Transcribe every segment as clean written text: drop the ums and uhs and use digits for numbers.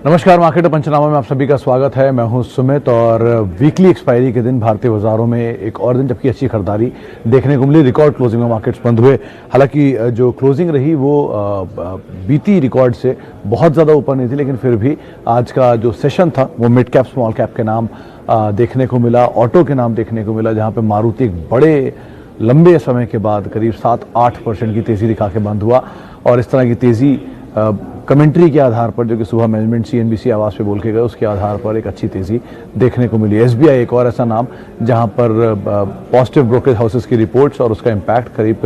नमस्कार, मार्केट पंचनामा में आप सभी का स्वागत है। मैं हूं सुमित और वीकली एक्सपायरी के दिन भारतीय बाजारों में एक और दिन जबकि अच्छी खरीदारी देखने को मिली। रिकॉर्ड क्लोजिंग में मार्केट्स बंद हुए। हालांकि जो क्लोजिंग रही वो बीती रिकॉर्ड से बहुत ज़्यादा ऊपर नहीं थी, लेकिन फिर भी आज का जो सेशन था वो मिड कैप स्मॉल कैप के नाम देखने को मिला, ऑटो के नाम देखने को मिला, जहाँ पर मारुति एक बड़े लंबे समय के बाद करीब 7-8% की तेज़ी दिखा के बंद हुआ। और इस तरह की तेज़ी कमेंट्री के आधार पर जो कि सुबह मैनेजमेंट CNBC आवाज़ पे बोल के गए, उसके आधार पर एक अच्छी तेज़ी देखने को मिली। SBI एक और ऐसा नाम जहां पर पॉजिटिव ब्रोकरेज हाउसेस की रिपोर्ट्स और उसका इम्पैक्ट करीब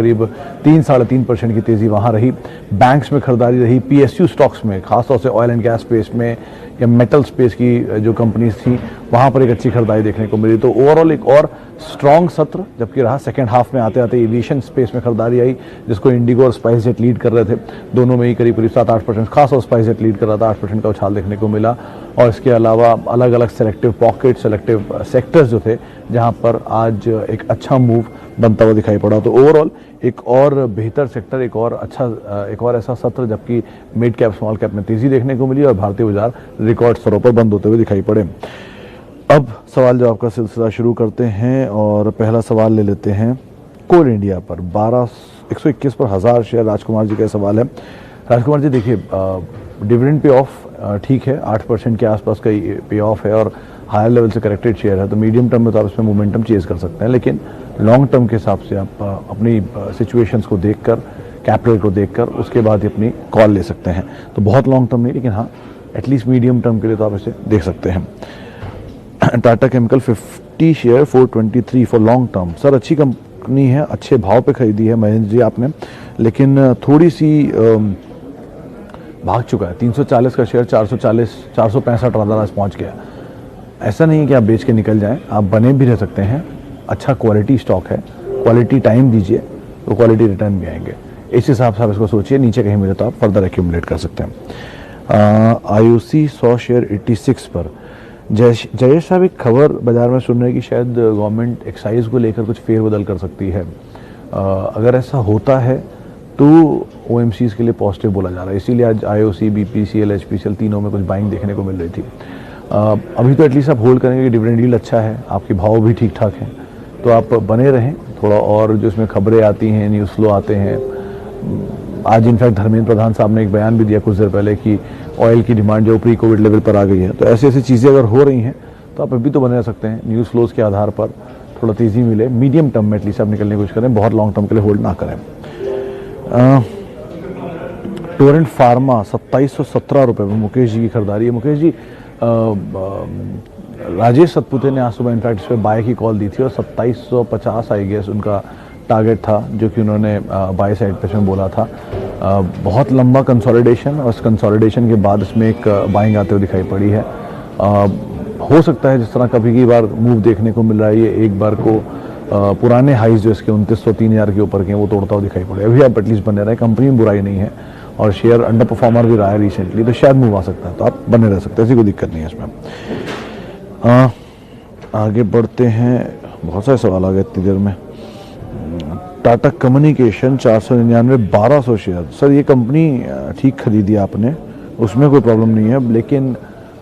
3-3.5% की तेज़ी वहां रही। बैंक्स में खरीदारी रही। PSU स्टॉक्स में, खासतौर से ऑयल एंड गैस स्पेस में या मेटल स्पेस की जो कंपनीज थी वहां पर एक अच्छी खरीदारी देखने को मिली। तो ओवरऑल एक और स्ट्रॉन्ग सत्र जबकि रहा। सेकेंड हाफ में आते आते एविएशन स्पेस में खरीदारी आई, जिसको इंडिगो और स्पाइस जेट लीड कर रहे थे। दोनों में ही करीब 7-8%, खास और स्पाइस जेट लीड कर रहा था, 8% का उछाल देखने को मिला। और इसके अलावा अलग अलग सेलेक्टिव पॉकेट, सेलेक्टिव सेक्टर्स जो थे जहां पर आज एक अच्छा मूव बनता हुआ दिखाई पड़ा। तो ओवरऑल एक और बेहतर सेक्टर, एक और ऐसा सत्र जबकि मिड कैप स्मॉल कैप में तेजी देखने को मिली और भारतीय बाजार रिकॉर्ड स्तरों पर बंद होते हुए दिखाई पड़े। अब सवाल जवाब का सिलसिला शुरू करते हैं और पहला सवाल ले लेते हैं कोल इंडिया पर। 121 पर 1000 शेयर। राजकुमार जी का सवाल है। राजकुमार जी देखिए, डिविडेंड पे ऑफ ठीक है, 8% के आसपास का पे ऑफ है और हायर लेवल से करेक्टेड शेयर है, तो मीडियम टर्म में तो आप इसमें मोमेंटम चेज कर सकते हैं, लेकिन लॉन्ग टर्म के हिसाब से आप अपनी सिचुएशंस को देखकर, कैपिटल को देखकर उसके बाद ही अपनी कॉल ले सकते हैं। तो बहुत लॉन्ग टर्म नहीं, लेकिन हाँ एटलीस्ट मीडियम टर्म के लिए तो आप इसे देख सकते हैं। Tata chemical 50 share 423 for long term. Sir अच्छी कंपनी है, अच्छे भाव पे खरीदी है महेंद्र जी आपने, लेकिन थोड़ी सी भाग चुका है। 340 का शेयर 465 डॉलर आज पहुंच गया। ऐसा नहीं है कि आप बेच के निकल जाएं, आप बने भी रह सकते हैं। अच्छा क्वालिटी स्टॉक है, क्वालिटी टाइम दीजिए तो क्वालिटी रिटर्न भी आएंगे। इस हिसाब से आप इसको सोचिए, नीचे कहीं मिले तो आप फर्दर एक्यूमुलेट कर सकते हैं। IOC 100 शेयर 86 पर। जयेश साहब, एक खबर बाजार में सुन रहे हैं कि शायद गवर्नमेंट एक्साइज को लेकर कुछ फेरबदल कर सकती है। अगर ऐसा होता है तो OMCs के लिए पॉजिटिव बोला जा रहा है, इसीलिए आज IOC, BPCL, HPCL तीनों में कुछ बाइंग देखने को मिल रही थी। अभी तो एटलीस्ट आप होल्ड करेंगे कि डिविडेंड यील्ड अच्छा है, आपके भाव भी ठीक ठाक हैं, तो आप बने रहें थोड़ा। और जो इसमें खबरें आती हैं, न्यूज़ फ्लो आते हैं, आज इनफैक्ट धर्मेंद्र प्रधान साहब ने एक बयान भी दिया कुछ देर पहले कि ऑयल की डिमांड जो प्री कोविड लेवल पर आ गई है। तो ऐसी चीज़ें अगर हो रही हैं तो आप अभी तो बने रह सकते हैं। न्यूज़ फ्लोज के आधार पर थोड़ा तेज़ी मिले, मीडियम टर्म में एटलीस्ट आप निकलने की कोशिश करें, बहुत लॉन्ग टर्म के लिए होल्ड ना करें। टोरेंट फार्मा 2717 रुपये में मुकेश जी की खरीदारी है। मुकेश जी, राजेश सतपुते ने आज सुबह इनफैक्ट इस पर बाय की कॉल दी थी और 2750 आई गेस उनका टारगेट था, जो कि उन्होंने बाय साइड पे इसमें बोला था। बहुत लंबा कंसोलिडेशन और उस कंसोलिडेशन के बाद इसमें एक बाइंग आते हुए दिखाई पड़ी है। हो सकता है जिस तरह कभी की बार मूव देखने को मिल रहा है, ये एक बार को पुराने हाइज जो इसके 2900-3000 के ऊपर के वो तोड़ता हुआ दिखाई पड़े। अभी आप एटलीस्ट बने रहे, कंपनी में बुराई नहीं है और शेयर अंडर परफॉर्मर भी रहा है रिसेंटली, तो शायद मूव आ सकता है, तो आप बने रह सकते हैं, ऐसी कोई दिक्कत नहीं है इसमें। आगे बढ़ते हैं, बहुत सारे सवाल आ गए इतनी देर में। Tata communication 499 1200 share. सर ये कंपनी ठीक खरीदी आपने, उसमें कोई प्रॉब्लम नहीं है, लेकिन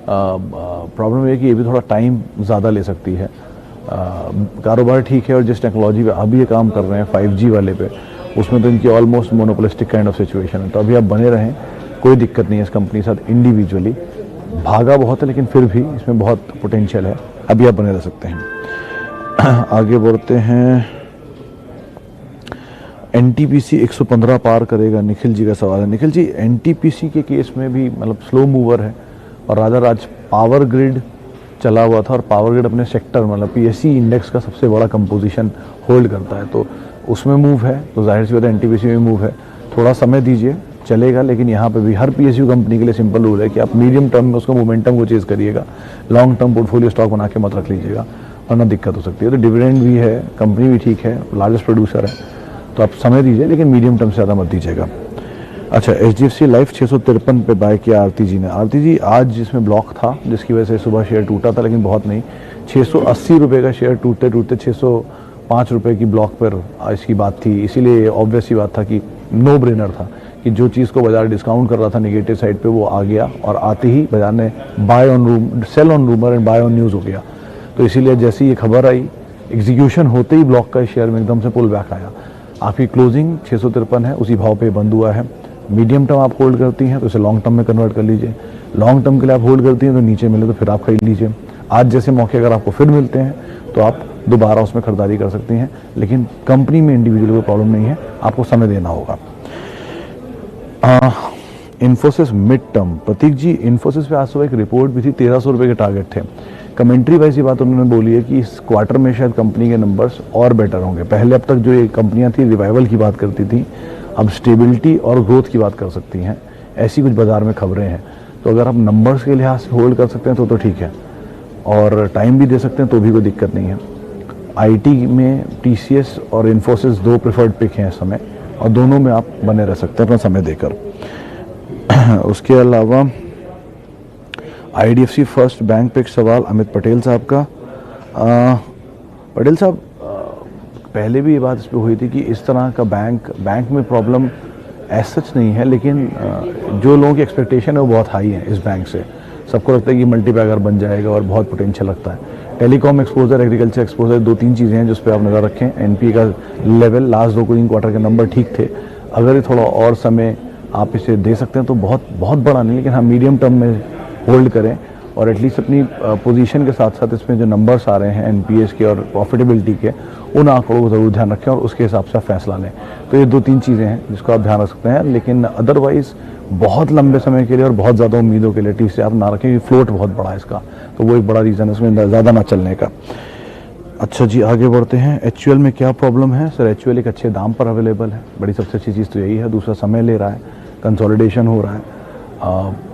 प्रॉब्लम ये कि ये भी थोड़ा टाइम ज़्यादा ले सकती है। कारोबार ठीक है और जिस टेक्नोलॉजी पे अभी ये काम कर रहे हैं 5G वाले पे, उसमें तो इनकी almost monopolistic kind of situation है। तो अभी आप बने रहें, कोई दिक्कत नहीं है इस कंपनी के साथ। इंडिविजुअली भागा बहुत है, लेकिन फिर भी इसमें बहुत पोटेंशियल है, अभी आप बने रह सकते हैं। आगे बढ़ते हैं। NTPC 115 पार करेगा, निखिल जी का सवाल है। निखिल जी, NTPC के केस में भी मतलब स्लो मूवर है और रादर आज पावर ग्रिड चला हुआ था और पावर ग्रिड अपने सेक्टर मतलब PSE इंडेक्स का सबसे बड़ा कंपोजिशन होल्ड करता है, तो उसमें मूव है, तो जाहिर सी बात है NTPC में मूव है। थोड़ा समय दीजिए, चलेगा, लेकिन यहाँ पे भी हर PSU कंपनी के लिए सिंपल रूल है कि आप मीडियम टर्म में उसको मोमेंटम को चेज करिएगा, लॉन्ग टर्म पोर्टफोलियो स्टॉक बना के मत रख लीजिएगा, वरना दिक्कत हो सकती है। तो डिविडेंड भी है, कंपनी भी ठीक है, लार्जेस्ट प्रोड्यूसर है, तो आप समय दीजिए, लेकिन मीडियम टर्म से ज़्यादा मत दीजिएगा। अच्छा, HDFC लाइफ 653 पे बाय किया आरती जी ने। आरती जी, आज जिसमें ब्लॉक था जिसकी वजह से सुबह शेयर टूटा था, लेकिन बहुत नहीं, 680 रुपये का शेयर टूटते टूटते 605 रुपये की ब्लॉक पर इसकी बात थी, इसीलिए ऑब्वियस ही बात था कि नो ब्रेनर था कि जो चीज़ को बाजार डिस्काउंट कर रहा था नेगेटिव साइड पे वो आ गया और आते ही बाजार ने buy on rumour sell on rumour and buy on news हो गया। तो इसीलिए जैसे ही ये खबर आई एग्जीक्यूशन होते ही ब्लॉक का शेयर में एकदम से पुल बैक आया। आपकी क्लोजिंग 653 है, उसी भाव पे बंद हुआ है। मीडियम टर्म आप होल्ड करती हैं तो इसे लॉन्ग टर्म में कन्वर्ट कर लीजिए। लॉन्ग टर्म के लिए आप होल्ड करती हैं तो नीचे मिले तो फिर आप खरीद लीजिए। आज जैसे मौके अगर आपको फिर मिलते हैं तो आप दोबारा उसमें खरीदारी कर सकती हैं, लेकिन कंपनी में इंडिविजुअल को प्रॉब्लम नहीं है, आपको समय देना होगा। इन्फोसिस मिड टर्म, प्रतीक जी इन्फोसिस पे आज सुबह एक रिपोर्ट भी थी, 1300 रुपये के टारगेट थे। कमेंट्री वाइज ये बात उन्होंने बोली है कि इस क्वार्टर में शायद कंपनी के नंबर्स और बेटर होंगे। पहले अब तक जो ये कंपनियां थी रिवाइवल की बात करती थी, अब स्टेबिलिटी और ग्रोथ की बात कर सकती हैं, ऐसी कुछ बाजार में खबरें हैं। तो अगर आप नंबर्स के लिहाज से होल्ड कर सकते हैं तो ठीक है, और टाइम भी दे सकते हैं तो भी कोई दिक्कत नहीं है। आईटी में टीसीएस और इन्फोसिस दो प्रेफर्ड पिक हैं इस समय, और दोनों में आप बने रह सकते हैं अपना समय देकर। उसके अलावा आईडीएफसी फर्स्ट बैंक पे एक सवाल अमित पटेल साहब का। पटेल साहब, पहले भी ये बात इस पर हुई थी कि इस तरह का बैंक में प्रॉब्लम ऐसा सच नहीं है, लेकिन जो लोगों की एक्सपेक्टेशन है वो बहुत हाई है इस बैंक से। सबको लगता है कि मल्टीबैगर बन जाएगा और बहुत पोटेंशियल लगता है। टेलीकॉम एक्सपोजर, एग्रीकल्चर एक्सपोजर, दो तीन चीज़ें हैं जिस पर आप नज़र रखें। एनपी का लेवल लास्ट 2-3 क्वार्टर के नंबर ठीक थे, अगर ये थोड़ा और समय आप इसे दे सकते हैं तो बहुत बड़ा नहीं, लेकिन हाँ मीडियम टर्म में होल्ड करें और एटलीस्ट अपनी पोजीशन के साथ साथ इसमें जो नंबर्स आ रहे हैं एनपीएस के और प्रॉफिटेबिलिटी के, उन आंकड़ों को ज़रूर ध्यान रखें और उसके हिसाब से फैसला लें। तो ये 2-3 चीज़ें हैं जिसको आप ध्यान रख सकते हैं, लेकिन अदरवाइज़ बहुत लंबे समय के लिए और बहुत ज़्यादा उम्मीदों के लिए टी से आप ना रखें, कि फ्लोट बहुत बड़ा है इसका, तो वो एक बड़ा रीज़न है इसमें ज़्यादा ना चलने का। अच्छा जी, आगे बढ़ते हैं। एचयूएल में क्या प्रॉब्लम है? सर एचयूएल एक अच्छे दाम पर अवेलेबल है, बड़ी सबसे अच्छी चीज़ तो यही है। दूसरा, समय ले रहा है, कंसोलिडेशन हो रहा है।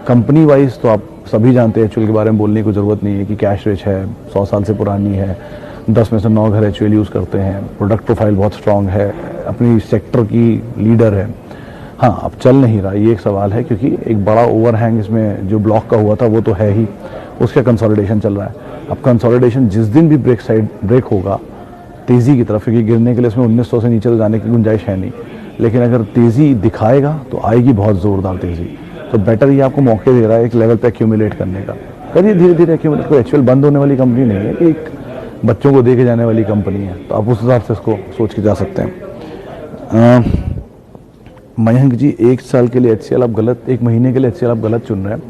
कंपनी वाइज तो आप सभी जानते हैं, एचयूएल के बारे में बोलने की ज़रूरत नहीं है कि कैश रिच है, 100 साल से पुरानी है, 10 में से 9 घर एचयूएल यूज़ करते हैं, प्रोडक्ट प्रोफाइल बहुत स्ट्रांग है, अपनी सेक्टर की लीडर है। हाँ, अब चल नहीं रहा, ये एक सवाल है, क्योंकि एक बड़ा ओवरहैंग इसमें जो ब्लॉक का हुआ था वो तो है ही, उसका कंसोलिडेशन चल रहा है। अब कंसोलिडेशन जिस दिन भी ब्रेक होगा तेज़ी की तरफ, क्योंकि गिरने के लिए इसमें 1900 से नीचे तो जाने की गुंजाइश है नहीं, लेकिन अगर तेज़ी दिखाएगा तो आएगी बहुत ज़ोरदार तेज़ी। तो बेटर ये आपको मौके दे रहा है एक लेवल पे एक्यूमुलेट करने का। करिए धीरे धीरे एक्यूमुलेट। कोई एचयूएल बंद होने वाली कंपनी नहीं है, एक बच्चों को देके जाने वाली कंपनी है, तो आप उस हिसाब से इसको सोच के जा सकते हैं। मयंक जी, एक साल के लिए एचसीएल आप गलत, एक महीने के लिए एचसीएल आप गलत चुन रहे हैं।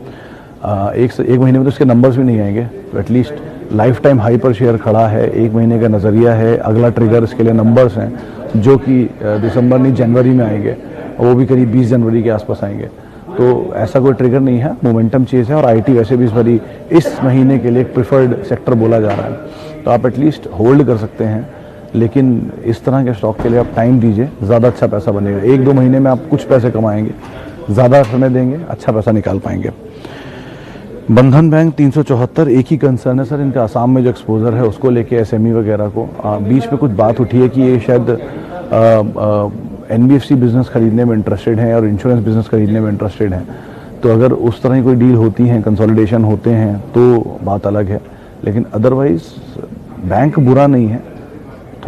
एक महीने में तो उसके नंबर्स भी नहीं आएंगे, तो एटलीस्ट लाइफ टाइम हाई पर शेयर खड़ा है, एक महीने का नज़रिया है, अगला ट्रिगर इसके लिए नंबर्स हैं जो कि दिसंबर नहीं जनवरी में आएंगे, और वो भी करीब 20 जनवरी के आसपास आएंगे। तो ऐसा कोई ट्रिगर नहीं है, मोमेंटम चीज़ है, और आईटी वैसे भी इस महीने के लिए एक प्रिफर्ड सेक्टर बोला जा रहा है, तो आप एटलीस्ट होल्ड कर सकते हैं। लेकिन इस तरह के स्टॉक के लिए आप टाइम दीजिए, ज़्यादा अच्छा पैसा बनेगा। 1-2 महीने में आप कुछ पैसे कमाएंगे, ज़्यादा समय देंगे अच्छा पैसा निकाल पाएंगे। बंधन बैंक 374, एक ही कंसर्न है सर इनका, आसाम में जो एक्सपोजर है उसको लेके, एसएमई वगैरह को। बीच में कुछ बात उठी है कि ये शायद एनबीएफसी बिजनेस खरीदने में इंटरेस्टेड हैं और इंश्योरेंस बिजनेस खरीदने में इंटरेस्टेड हैं। तो अगर उस तरह की कोई डील होती है, कंसोलिडेशन होते हैं, तो बात अलग है, लेकिन अदरवाइज बैंक बुरा नहीं है,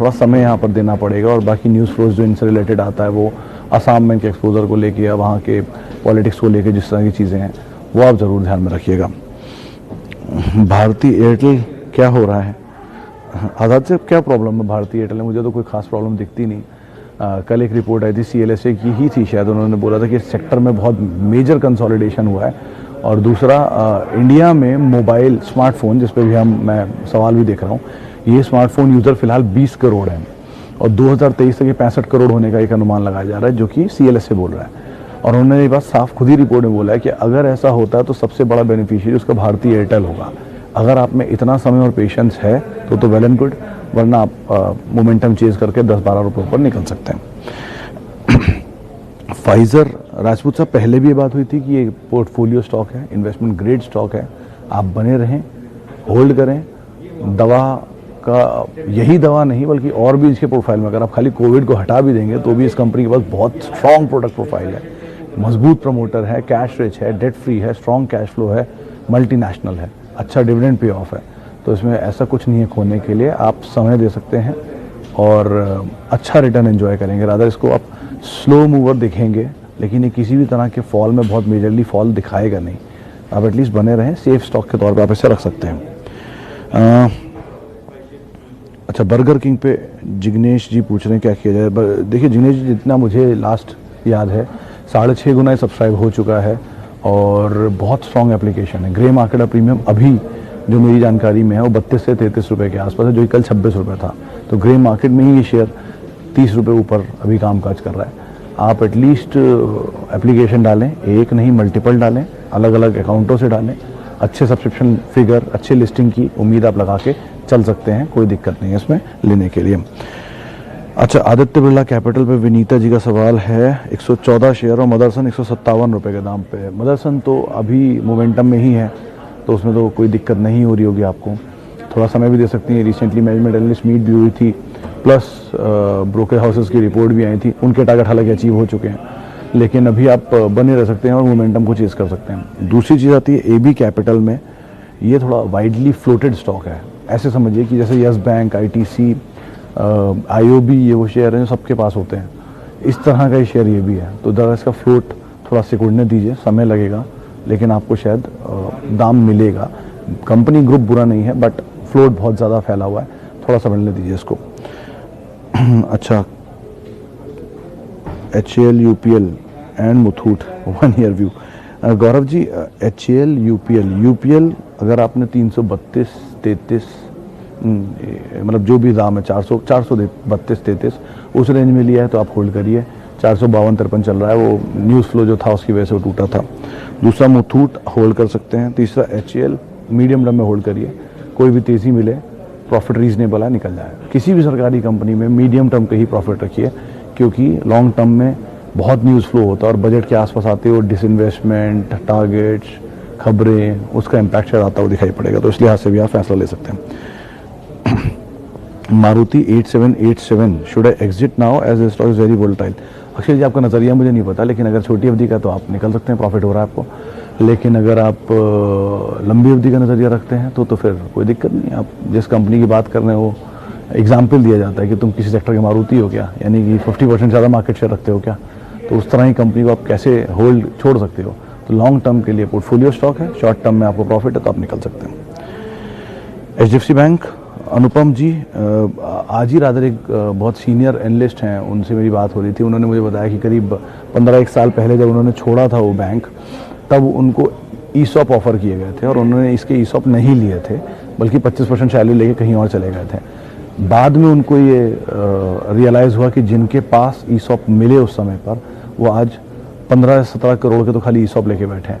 थोड़ा समय यहाँ पर देना पड़ेगा। और बाकी न्यूज़ फ्लोज जो इनसे रिलेटेड आता है, वो आसाम बैंक के एक्सपोजर को लेके या वहाँ के पॉलिटिक्स को लेके जिस तरह की चीज़ें हैं, वो आप ज़रूर ध्यान में रखिएगा। भारती एयरटेल क्या हो रहा है? आज़ाद से क्या प्रॉब्लम है भारती एयरटेल में? मुझे तो कोई खास प्रॉब्लम दिखती नहीं। कल एक रिपोर्ट आई थी सीएलएसए की ही थी शायद, उन्होंने बोला था कि इस सेक्टर में बहुत मेजर कंसोलिडेशन हुआ है। और दूसरा, इंडिया में मोबाइल स्मार्टफोन, जिस पे भी मैं सवाल भी देख रहा हूँ, ये स्मार्टफोन यूज़र फिलहाल 20 करोड़ हैं और 2023 तक ये 65 करोड़ होने का एक अनुमान लगाया जा रहा है, जो कि सीएलएसए बोल रहा है। और उन्होंने ये बात साफ खुद ही रिपोर्ट में बोला है कि अगर ऐसा होता है तो सबसे बड़ा बेनिफिशियरी उसका भारती एयरटेल होगा। अगर आप में इतना समय और पेशेंस है तो वेल एंड गुड, वरना आप मोमेंटम चेज करके 10-12 रुपये पर निकल सकते हैं। फाइजर, राजपूत साहब, पहले भी ये बात हुई थी कि ये पोर्टफोलियो स्टॉक है, इन्वेस्टमेंट ग्रेड स्टॉक है, आप बने रहें, होल्ड करें। दवा का यही दवा नहीं बल्कि और भी इसके प्रोफाइल में, अगर आप खाली कोविड को हटा भी देंगे तो भी इस कंपनी के पास बहुत स्ट्रॉन्ग प्रोडक्ट प्रोफाइल है, मजबूत प्रमोटर है, कैश रिच है, डेट फ्री है, स्ट्रॉन्ग कैश फ्लो है, मल्टीनेशनल है, अच्छा डिविडेंड पे ऑफ है। तो इसमें ऐसा कुछ नहीं है खोने के लिए, आप समय दे सकते हैं, और अच्छा रिटर्न एंजॉय करेंगे। रादर इसको आप स्लो मूवर दिखेंगे, लेकिन ये किसी भी तरह के फॉल में बहुत मेजरली फॉल दिखाएगा नहीं। आप एटलीस्ट बने रहें, सेफ स्टॉक के तौर पे आप इसे रख सकते हैं। अच्छा, बर्गर किंग पे जिग्नेश जी पूछ रहे हैं क्या किया जाए। देखिए जिग्नेश जी, जितना मुझे लास्ट याद है 6.5 गुना सब्सक्राइब हो चुका है और बहुत स्ट्रॉन्ग एप्लीकेशन है। ग्रे मार्केट प्रीमियम अभी जो मेरी जानकारी में है वो 32 से 33 रुपये के आसपास है, जो कि कल 26 रुपये था। तो ग्रे मार्केट में ही ये शेयर 30 रुपये ऊपर अभी कामकाज कर रहा है। आप एटलीस्ट एप्लीकेशन डालें, एक नहीं मल्टीपल डालें, अलग अलग अकाउंटों से डालें, अच्छे सब्सक्रिप्शन फिगर, अच्छे लिस्टिंग की उम्मीद आप लगा के चल सकते हैं, कोई दिक्कत नहीं है इसमें लेने के लिए। अच्छा, आदित्य बिरला कैपिटल पे विनीता जी का सवाल है। 114 शेयर और मदरसन 157 रुपये के दाम पे है। मदरसन तो अभी मोमेंटम में ही है, तो उसमें तो कोई दिक्कत नहीं हो रही होगी आपको, थोड़ा समय भी दे सकती हैं। रिसेंटली मैनेजमेंट एनालिस्ट मीट भी हुई थी, प्लस ब्रोकर हाउसेस की रिपोर्ट भी आई थी, उनके टारगेट हालांकि अचीव हो चुके हैं, लेकिन अभी आप बने रह सकते हैं और मोमेंटम को चेज कर सकते हैं। दूसरी चीज़ आती है एबी कैपिटल में, ये थोड़ा वाइडली फ्लोटेड स्टॉक है। ऐसे समझिए कि जैसे यस बैंक, आईटीसी, आईओबी, ये वो शेयर हैं जो सबके पास होते हैं, इस तरह का ही शेयर ये भी है। तो ज़रा इसका फ्लोट थोड़ा सिकुड़ने दीजिए, समय लगेगा, लेकिन आपको शायद दाम मिलेगा। कंपनी ग्रुप बुरा नहीं है, बट फ्लोट बहुत ज़्यादा फैला हुआ है, थोड़ा समझने दीजिए इसको। अच्छा, HAL, UPL and Muthoot 1 year view. Gaurav ji, HAL, UPL अगर आपने 332, 33 मतलब जो भी दाम है 432, 33 उस रेंज में लिया है तो आप होल्ड करिए। 452, 53 चल रहा है, वो न्यूज़ फ्लो जो था उसकी वजह से वो टूटा था। दूसरा मुथूट होल्ड कर सकते हैं। तीसरा HAL मीडियम टर्म में होल्ड करिए, कोई भी तेज़ी मिले, प्रॉफिट रीजनेबल है, निकल जाए। किसी भी सरकारी कंपनी में मीडियम टर्म के ही प्रॉफिट रखिए, क्योंकि लॉन्ग टर्म में बहुत न्यूज़ फ्लो होता है और बजट के आसपास आते हो डिसइन्वेस्टमेंट, टारगेट्स, खबरें, उसका इम्पैक्ट शायद आता हुआ दिखाई पड़ेगा, तो इस लिहाज से भी आप फैसला ले सकते हैं। Maruti 8787 should I exit now as the stock is very volatile. Akshay ji, आपका नज़रिया मुझे नहीं पता, लेकिन अगर छोटी अवधि का तो आप निकल सकते हैं, प्रॉफिट हो रहा है आपको। लेकिन अगर आप लंबी अवधि का नज़रिया रखते हैं तो फिर कोई दिक्कत नहीं। आप जिस कंपनी की बात कर रहे हो, एग्जाम्पल दिया जाता है कि तुम किसी सेक्टर के मारुति हो क्या, यानी कि 50% ज़्यादा मार्केट शेयर रखते हो क्या, तो उस तरह की कंपनी को आप कैसे होल्ड छोड़ सकते हो। तो लॉन्ग टर्म के लिए पोर्टफोलियो स्टॉक है, शॉर्ट टर्म में आपको प्रॉफिट है तो आप निकल सकते हैं। HDFC बैंक, अनुपम जी, आज ही रादर एक बहुत सीनियर एनालिस्ट हैं, उनसे मेरी बात हो रही थी। उन्होंने मुझे बताया कि करीब 15-1 साल पहले जब उन्होंने छोड़ा था वो बैंक, तब उनको ESOP ऑफर किए गए थे और उन्होंने इसके ESOP नहीं लिए थे, बल्कि 25% सैलरी लेके कहीं और चले गए थे। बाद में उनको ये रियलाइज़ हुआ कि जिनके पास ESOP मिले उस समय पर, वो आज 15-17 करोड़ के तो खाली ESOP लेके बैठे हैं।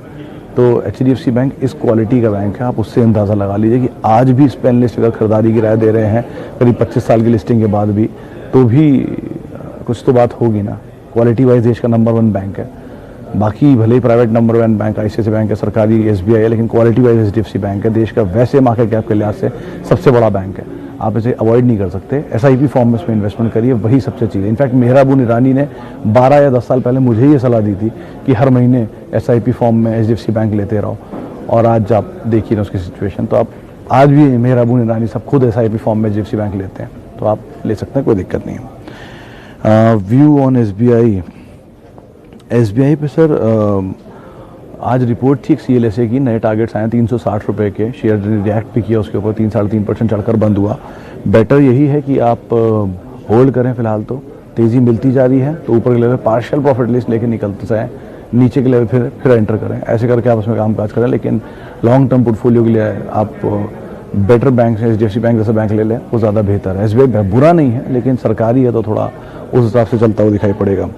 तो HDFC बैंक इस क्वालिटी का बैंक है, आप उससे अंदाज़ा लगा लीजिए कि आज भी इस पे एनालिस्ट अगर खरीदारी की राय दे रहे हैं करीब 25 साल की लिस्टिंग के बाद भी, तो भी कुछ तो बात होगी ना। क्वालिटी वाइज देश का नंबर 1 बैंक है। बाकी भले ही private number 1 bank ICICI bank है, सरकारी SBI है, लेकिन क्वालिटी वाइज HDFC बैंक है देश का वैसे मार्केट कैप के लिहाज से सबसे बड़ा बैंक है। आप इसे अवॉइड नहीं कर सकते। SIP फॉर्म में इसमें इन्वेस्टमेंट करिए, वही सबसे चीज़ है। इनफैक्ट मेहराबून ईरानी ने 12 या 10 साल पहले मुझे ये सलाह दी थी कि हर महीने SIP फॉर्म में HDFC बैंक लेते रहो, और आज आप देखिए ना उसकी सिचुएशन। तो आप आज भी मेहराबून ईरानी सब खुद SIP फॉर्म में HDFC बैंक लेते हैं, तो आप ले सकते हैं, कोई दिक्कत नहीं है। व्यू ऑन SBI पे सर, आज रिपोर्ट थी CLSA की, नए टारगेट्स आए 360 रुपये के, शेयर रिएक्ट भी किया उसके ऊपर, 3-3.5% चढ़कर बंद हुआ। बेटर यही है कि आप होल्ड करें फिलहाल, तो तेज़ी मिलती जा रही है तो ऊपर के लेवल पार्शियल प्रॉफिट लिस्ट लेके निकलते जाएँ, नीचे के लेवल फिर एंटर करें, ऐसे करके आप उसमें काम काज करें। लेकिन लॉन्ग टर्म पोर्टफोलियो के लिए आप बेटर बैंक से HDFC बैंक जैसा बैंक ले लें, वो ज़्यादा बेहतर है। SBI बुरा नहीं है, लेकिन सरकारी है तो थोड़ा उस हिसाब से चलता हुआ दिखाई पड़ेगा।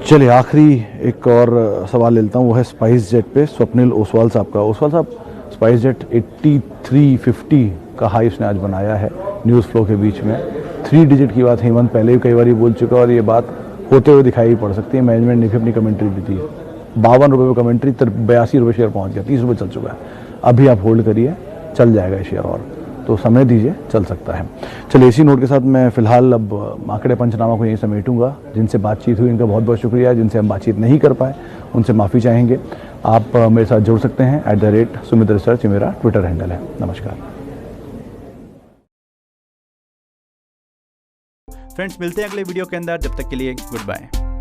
चलिए, आखिरी एक और सवाल लेता हूँ, वो है स्पाइस जेट पे, स्वप्निल ओसवाल साहब का। ओसवाल साहब, स्पाइस जेट 8350 का हाई उसने आज बनाया है न्यूज़ फ्लो के बीच में। 3 डिजिट की बात हेमंत पहले भी कई बार बोल चुका है और ये बात होते हुए दिखाई पड़ सकती है। मैनेजमेंट ने भी अपनी कमेंट्री दी थी, 52 रुपये में कमेंट्री, 82 रुपये शेयर पहुँच गया, 30 रुपये चल चुका है। अभी आप होल्ड करिए, चल जाएगा ये शेयर, और तो समय दीजिए, चल सकता है। चलिए, इसी नोट के साथ मैं फिलहाल अब मार्केट पंचनामा को यहीं समेटूंगा। जिनसे बातचीत हुई उनका बहुत बहुत शुक्रिया, जिनसे हम बातचीत नहीं कर पाए उनसे माफ़ी चाहेंगे। आप मेरे साथ जुड़ सकते हैं @Sumit Research, मेरा ट्विटर हैंडल है। नमस्कार। फ्रेंड्स मिलते हैं अगले वीडियो के अंदर, जब तक के लिए गुड बाय।